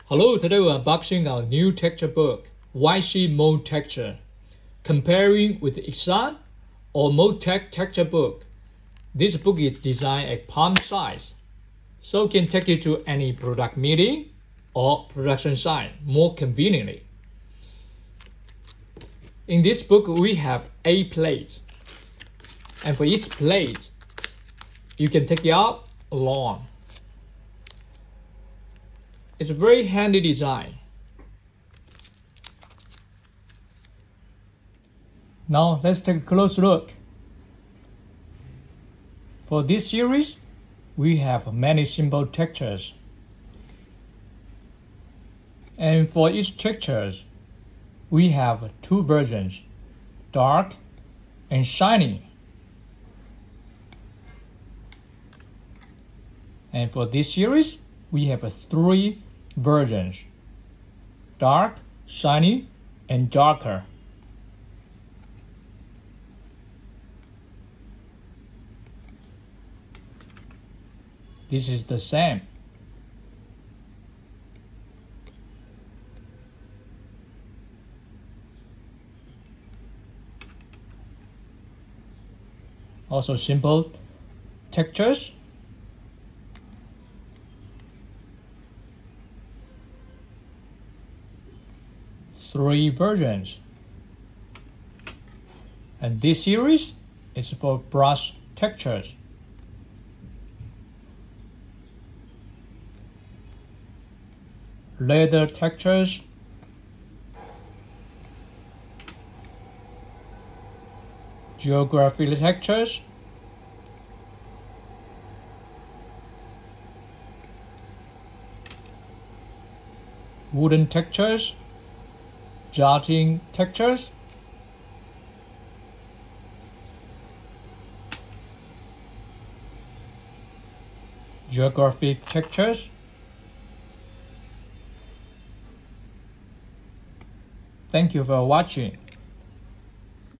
Hello, today we're unboxing our new texture book, YC Mold Texture. Comparing with Exxon or Mold-Tech texture book, this book is designed at palm size, so it can take you to any product meeting or production site more conveniently. In this book, we have 8 plates, and for each plate, you can take it out alone. It's a very handy design. Now let's take a close look. For this series, we have many simple textures. And for each texture, we have 2 versions, dark and shiny. And for this series, we have 3 versions, dark, shiny, and darker. This is the same. Also simple textures. Three versions. And this series is for brush textures. Leather textures, geography textures, wooden textures, jotting textures, geographic textures. Thank you for watching.